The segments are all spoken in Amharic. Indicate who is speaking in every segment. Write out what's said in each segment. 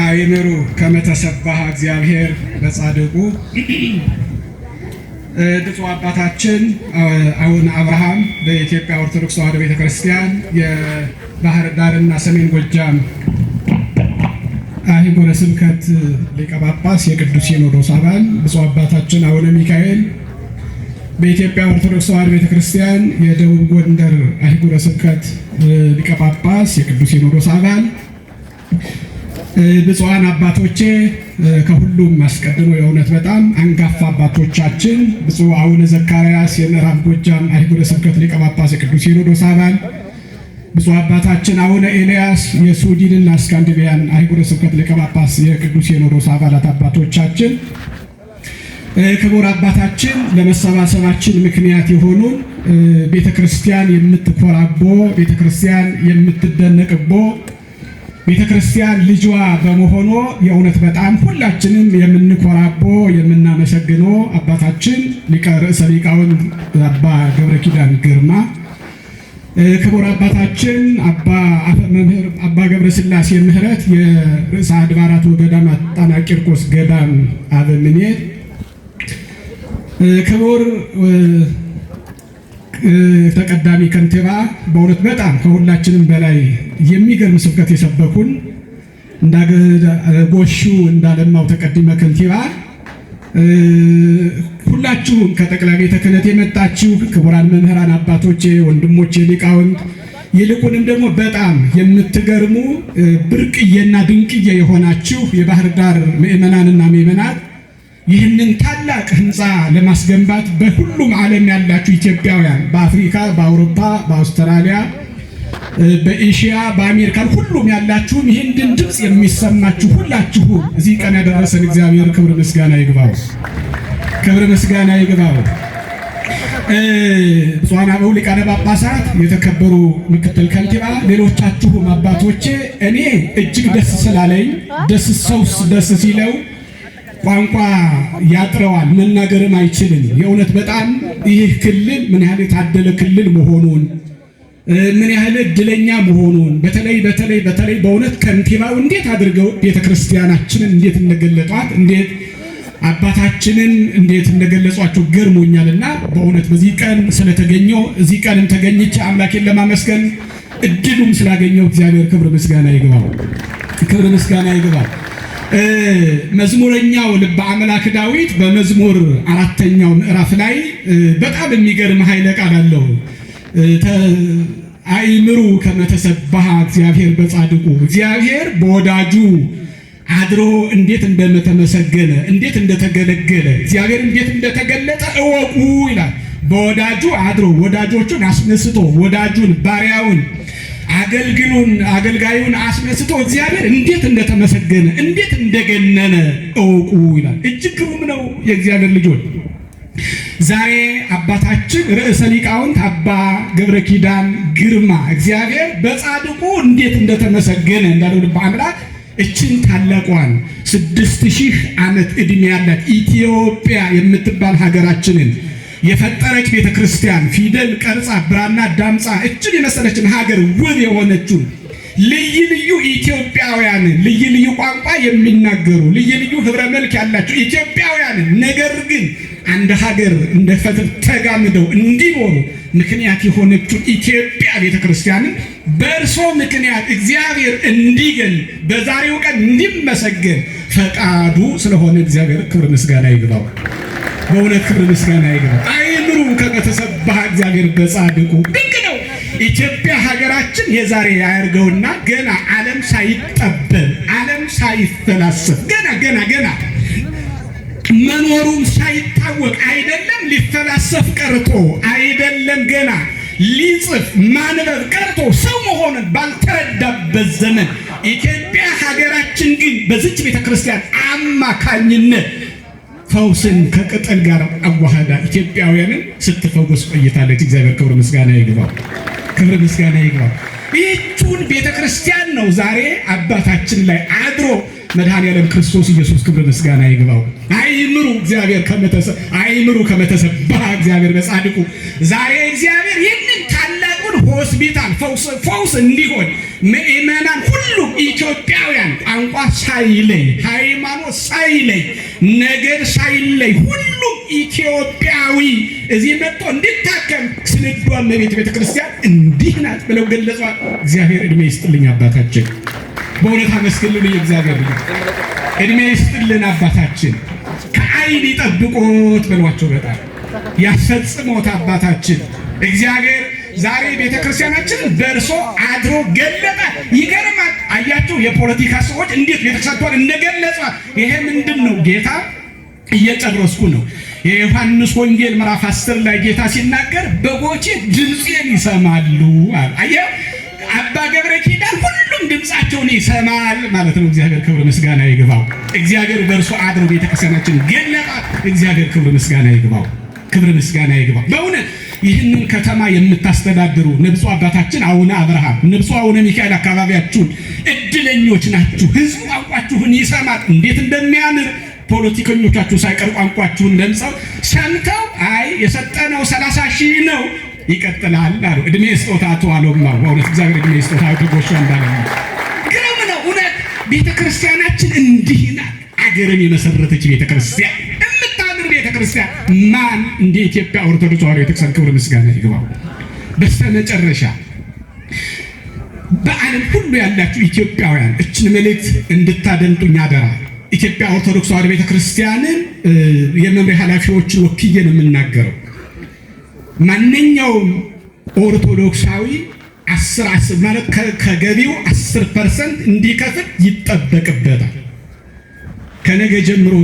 Speaker 1: አይምሩ ከመተሰባህ እግዚአብሔር በጻድቁ ብፁዕ አባታችን አቡነ አብርሃም በኢትዮጵያ ኦርቶዶክስ ተዋሕዶ ቤተክርስቲያን የባህር ዳርና ሰሜን ጎጃም አህጉረ ስብከት ሊቀ ጳጳስ የቅዱስ ሲኖዶስ አባል፣ ብፁዕ አባታችን አቡነ ሚካኤል በኢትዮጵያ ኦርቶዶክስ ተዋሕዶ ቤተክርስቲያን የደቡብ ጎንደር አህጉረ ስብከት ሊቀ ጳጳስ የቅዱስ ሲኖዶስ አባል፣ ብፁዓን አባቶቼ ከሁሉም አስቀድሞ የእውነት በጣም አንጋፋ አባቶቻችን ብፁዕ አቡነ ዘካርያስ የምዕራብ ጎጃም አህጉረ ስብከት ሊቀ ጳጳስ የቅዱስ ሲኖዶስ አባል፣ ብፁዕ አባታችን አቡነ ኤልያስ የሱዲንና ስካንዲኔቪያን አህጉረ ስብከት ሊቀ ጳጳስ የቅዱስ ሲኖዶስ አባላት አባቶቻችን፣ ክቡር አባታችን ለመሰባሰባችን ምክንያት የሆኑን ቤተክርስቲያን የምትኮራቦ ቤተክርስቲያን የምትደነቅቦ ቤተክርስቲያን ልጇ በመሆኑ የእውነት በጣም ሁላችንም የምንኮራቦ የምናመሰግነው አባታችን ሊቀ ርዕሰ ሊቃውንት አባ ገብረ ኪዳን ግርማ፣ ክቡር አባታችን መምህር አባ ገብረ ሥላሴ ምህረት የርዕሰ አድባራት ወገዳማት ጣና ቂርቆስ ገዳም አበምኔት፣ ክቡር ተቀዳሚ ከንቲባ በእውነት በጣም ከሁላችንም በላይ የሚገርም ስብከት የሰበኩን ጎሹ እንዳለማው ተቀዲመ ከንቲባ፣ ሁላችሁም ከጠቅላይ ቤተ ክህነት የመጣችሁ ክቡራን መምህራን አባቶቼ፣ ወንድሞቼ ሊቃውንት፣ ይልቁንም ደግሞ በጣም የምትገርሙ ብርቅዬና ድንቅዬ የሆናችሁ የባህር ዳር ምዕመናንና ምዕመናት ይህንን ታላቅ ህንፃ ለማስገንባት በሁሉም ዓለም ያላችሁ ኢትዮጵያውያን በአፍሪካ፣ በአውሮፓ፣ በአውስትራሊያ፣ በኤሽያ፣ በአሜሪካን ሁሉም ያላችሁም ይህንን ድምፅ የሚሰማችሁ ሁላችሁ እዚህ ቀን ያደረሰን እግዚአብሔር ክብር ምስጋና ይግባው። ክብር ምስጋና ይግባው። ብፁዓን አበው ሊቃነ ጳጳሳት፣ የተከበሩ ምክትል ከንቲባ፣ ሌሎቻችሁም አባቶቼ እኔ እጅግ ደስ ስላለኝ ደስ ሲለው ቋንቋ ያጥረዋል፣ መናገርም አይችልም። የእውነት በጣም ይህ ክልል ምን ያህል የታደለ ክልል መሆኑን ምን ያህል እድለኛ መሆኑን በተለይ በእውነት ከንቲባው እንዴት አድርገው ቤተክርስቲያናችንን እንዴት እንደገለጧት እንዴት አባታችንን እንዴት እንደገለጿቸው ገርሞኛልና በእውነት በዚህ ቀን ስለተገኘው እዚህ ቀንም ተገኝቼ አምላኬን ለማመስገን እድሉም ስላገኘው እግዚአብሔር ክብር ምስጋና ይግባው። ክብር ምስጋና ይግባው። መዝሙረኛው ልበ አምላክ ዳዊት በመዝሙር 4ኛው ምዕራፍ ላይ በጣም የሚገርም ኃይለ ቃል አለው። አይምሩ ከመተሰባህ እግዚአብሔር በጻድቁ፣ እግዚአብሔር በወዳጁ አድሮ እንዴት እንደተመሰገነ እንዴት እንደተገለገለ እግዚአብሔር እንዴት እንደተገለጠ እወቁ ይላል። በወዳጁ አድሮ ወዳጆቹን አስነስቶ ወዳጁን ባሪያውን አገልጋዩን አስነስቶ እግዚአብሔር እንዴት እንደተመሰገነ እንዴት እንደገነነ እወቁ ይላል። እጅግ ግሩም ነው የእግዚአብሔር ልጆች። ዛሬ አባታችን ርዕሰ ሊቃውንት አባ ገብረ ኪዳን ግርማ እግዚአብሔር በጻድቁ እንዴት እንደተመሰገነ እንዳለው ልበ አምላክ እችን ታላቋን 6000 ዓመት ዕድሜ ያላት ኢትዮጵያ የምትባል ሀገራችንን የፈጠረች ቤተክርስቲያን ፊደል ቀርጻ ብራና ዳምጻ እችን የመሰለችን ሀገር ውብ የሆነችው ልዩ ኢትዮጵያውያን ልዩ ቋንቋ የሚናገሩ ልዩ ህብረ መልክ ያላቸው ኢትዮጵያውያን ነገር ግን አንድ ሀገር እንደ ፈትል ተጋምደው እንዲኖሩ ምክንያት የሆነችው ኢትዮጵያ ቤተክርስቲያንን በእርሶ ምክንያት እግዚአብሔር እንዲገል በዛሬው ቀን እንዲመሰገን ፈቃዱ ስለሆነ እግዚአብሔር ክብር ምስጋና ይግባው። በእውነት ክብር ምስጋና ይግባው። አይምሩ ከመተሰባህ እግዚአብሔር በጻድቁ። ድንቅ ነው። ኢትዮጵያ ሀገራችን የዛሬ ያርገውና ገና ዓለም ሳይጠበብ ዓለም ሳይፈላሰፍ ገና መኖሩም ሳይታወቅ አይደለም ሊፈላሰፍ ቀርቶ አይደለም ገና ሊጽፍ ማንበብ ቀርቶ ሰው መሆኑን ባልተረዳበት ዘመን ኢትዮጵያ ሀገራችን ግን በዚች ቤተክርስቲያን አማካኝነት ፈውስን ከቅጠል ጋር አዋሃዳ ኢትዮጵያውያንን ስትፈውስ ቆይታለች። እግዚአብሔር ክብር ምስጋና ይግባው። ክብር ምስጋና ይግባው። ይህችን ቤተክርስቲያን ነው ዛሬ አባታችን ላይ አድሮ መድኃኔዓለም ክርስቶስ ኢየሱስ ክብር ምስጋና ይግባው። አይምሩ ከመተሰባህ እግዚአብሔር በጻድቁ። ዛሬ እግዚአብሔር ይህንን ታላቁን ሆስፒታል ፈውስ እንዲሆን ምእመናን ሁሉም ኢትዮጵያውያን ቋንቋ ሳይለይ፣ ሃይማኖት ሳይለይ፣ ነገድ ሳይለይ ሁሉም ኢትዮጵያዊ እዚህ መጥቶ እንዲታከም ስንዷ እመቤት ቤተክርስቲያን እንዲህ ናት ብለው ገለጿል። እግዚአብሔር እድሜ ይስጥልኝ አባታችን፣ በእውነት አመስግኑልኝ። እግዚአብሔር እድሜ ይስጥልን አባታችን፣ ከአይን ይጠብቆት በሏቸው። በጣም ያስፈጽሞት አባታችን እግዚአብሔር ዛሬ ቤተክርስቲያናችንን በእርሶ አድሮ ገለጠ። ይገርማል። አያችሁ የፖለቲካ ሰዎች እንዴት ቤተክርስቲያኗን እንደገለጿት። ይሄ ምንድን ነው? ጌታ እየጨረስኩ ነው። የዮሐንስ ወንጌል ምዕራፍ 10 ላይ ጌታ ሲናገር በጎቼ ድምፄን ይሰማሉ አለ። አየህ አባ ገብረ ኪዳን ሁሉም ድምፃቸውን ይሰማል ማለት ነው። እግዚአብሔር ክብር ምስጋና ይግባው። እግዚአብሔር በእርሱ አድሮ ቤተክርስቲያናችን ገለጣት። እግዚአብሔር ክብር ምስጋና ይግባው። ክብር ምስጋና ይግባው። በእውነት ይህንን ከተማ የምታስተዳድሩ ንብፁዕ አባታችን አቡነ አብርሃም፣ ንብፁዕ አቡነ ሚካኤል አካባቢያችሁን እድለኞች ናችሁ። ህዝቡ ቋንቋችሁን ይሰማል። እንዴት እንደሚያምር ፖለቲከኞቻችሁ ሳይቀር ቋንቋችሁን ደምጸው ሰምተው አይ የሰጠነው 30 ሺህ ነው ይቀጥላል አሉ። እድሜ ስጦታ ተዋለውማ። በእውነት እግዚአብሔር እድሜ ስጦታ ተጎሻ እንዳለ ግሩም ነው። እውነት ቤተክርስቲያናችን እንዲህ ናት። አገርን የመሰረተች ቤተክርስቲያን ቤተክርስቲያን ማን እንደ ኢትዮጵያ ኦርቶዶክስ ተዋሕዶ ቤተክርስቲያን ክብር ምስጋና ይግባው። በስተመጨረሻ በዓለም ሁሉ ያላችሁ ኢትዮጵያውያን እችን መልእክት እንድታደምጡኝ አደራ። ኢትዮጵያ ኦርቶዶክስ ተዋሕዶ ቤተክርስቲያንን የመምሪያ ኃላፊዎችን ወክዬ ነው የምናገረው። ማንኛውም ኦርቶዶክሳዊ 10 ማለት ከገቢው 10% እንዲከፍል ይጠበቅበታል። ከነገ ጀምሮ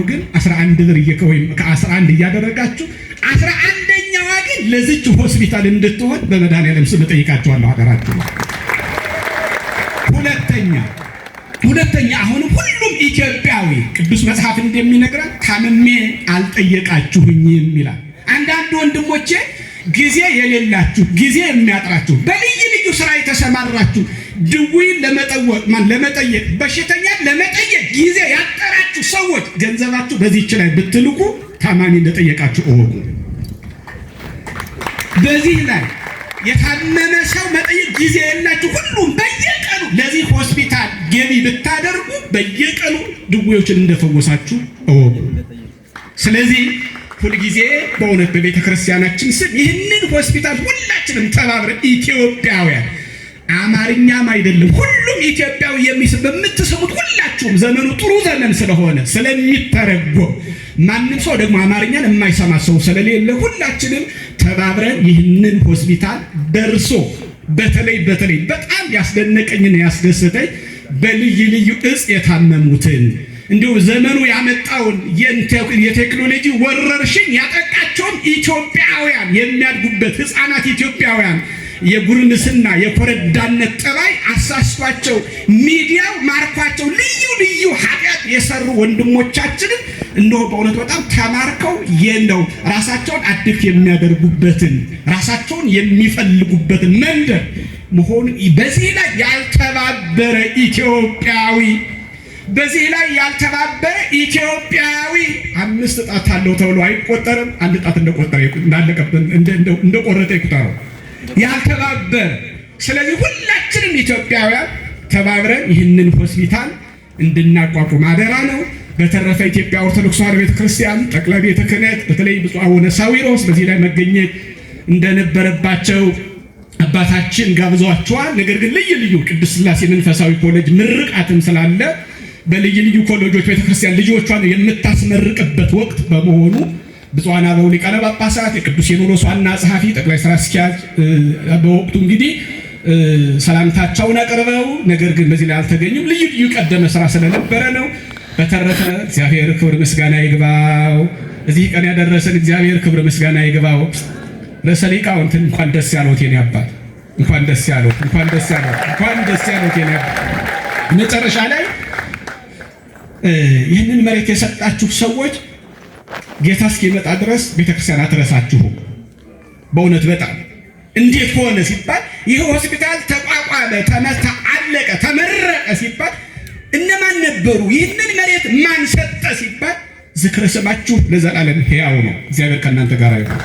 Speaker 1: ግን 11 ብር ወይም ከ11 እያደረጋችሁ 11ኛዋ ግን ለዚች ሆስፒታል እንድትሆን በመድኃኒዓለም ስም ጠይቃችኋለሁ። አደራችሁ። ሁለተኛ አሁን ሁሉም ኢትዮጵያዊ ቅዱስ መጽሐፍ እንደሚነግረን ታምሜ አልጠየቃችሁኝም ይላል። አንዳንድ ወንድሞቼ ጊዜ የሌላችሁ ጊዜ የሚያጥራችሁ በልዩ ልዩ ስራ የተሰማራችሁ ድውይን ለመጠየቅ በሽተኛን ለመጠየቅ ጊዜ ያጠራችሁ ሰዎች ገንዘባችሁ በዚህች ላይ ብትልኩ ታማሚ እንደጠየቃችሁ እወቁ። በዚህ ላይ የታመመ ሰው መጠየቅ ጊዜ የላችሁ ሁሉም በየቀኑ ለዚህ ሆስፒታል ገቢ ብታደርጉ በየቀኑ ድውዮችን እንደፈወሳችሁ እወቁ። ስለዚህ ሁልጊዜ በእውነት በቤተ ክርስቲያናችን ስም ይህንን ሆስፒታል ሁላችንም ተባብረን ኢትዮጵያውያን አማርኛም አይደለም ሁሉም ኢትዮጵያዊ በምትሰሙት ሁላችሁም ዘመኑ ጥሩ ዘመን ስለሆነ ስለሚተረጎም ማንም ሰው ደግሞ አማርኛን የማይሰማ ሰው ስለሌለ ሁላችንም ተባብረን ይህንን ሆስፒታል ደርሶ በተለይ በጣም ያስደነቀኝና ያስደሰተኝ በልዩ እጽ የታመሙትን እንዲሁ ዘመኑ ያመጣውን የቴክኖሎጂ ወረርሽኝ ያጠቃቸውን ኢትዮጵያውያን የሚያድጉበት ህፃናት ኢትዮጵያውያን የጉርምስና የኮረዳነት ጠባይ አሳስቷቸው ሚዲያው ማርኳቸው ልዩ ኃጢአት የሰሩ ወንድሞቻችንን እንደው በእውነት በጣም ተማርከው የለው ራሳቸውን አድፍት የሚያደርጉበትን ራሳቸውን የሚፈልጉበትን መንደር መሆኑ በዚህ ላይ ያልተባበረ ኢትዮጵያዊ 5 ጣት አለው ተብሎ አይቆጠርም። 1 ጣት እንደቆጠረ እንዳለቀብን እንደቆረጠ ይቁጠረው ያልተባበረ። ስለዚህ ሁላችንም ኢትዮጵያውያን ተባብረን ይህንን ሆስፒታል እንድናቋቁም አደራ ነው። በተረፈ ኢትዮጵያ ኦርቶዶክስ ተዋሕዶ ቤተክርስቲያን ጠቅላይ ቤተ ክህነት በተለይ ብፁዕ አቡነ ሳዊሮስ በዚህ ላይ መገኘት እንደነበረባቸው አባታችን ጋብዟቸዋል። ነገር ግን ልዩ ቅድስት ሥላሴ መንፈሳዊ ኮሌጅ ምርቃትም ስላለ በልዩ ኮሌጆች ቤተክርስቲያን ልጆቿን የምታስመርቅበት ወቅት በመሆኑ ብፁዓን አበው ሊቃነ ጳጳሳት የቅዱስ ሲኖዶስ ዋና ጸሐፊ ጠቅላይ ሥራ አስኪያጅ በወቅቱ እንግዲህ ሰላምታቸውን አቀርበው ነገር ግን በዚህ ላይ አልተገኙም። ልዩ ቀደመ ስራ ስለነበረ ነው። በተረፈ እግዚአብሔር ክብር ምስጋና ይግባው። እዚህ ቀን ያደረሰን እግዚአብሔር ክብር ምስጋና ይግባው። ርዕሰ ሊቃውንት እንኳን ደስ ያለው የኔ አባት፣ እንኳን ደስ ያለው የኔ አባት። መጨረሻ ላይ ይህንን መሬት የሰጣችሁ ሰዎች ጌታ እስኪመጣ ድረስ ቤተክርስቲያን አትረሳችሁም። በእውነት በጣም እንዴት ሆነ ሲባል ይህ ሆስፒታል ተቋቋመ፣ ተመታ፣ አለቀ፣ ተመረቀ ሲባል እነማን ነበሩ? ይህንን መሬት ማን ሰጠ ሲባል ዝክረ ስማችሁ ለዘላለም ሕያው ነው። እግዚአብሔር ከእናንተ ጋር ይሁን።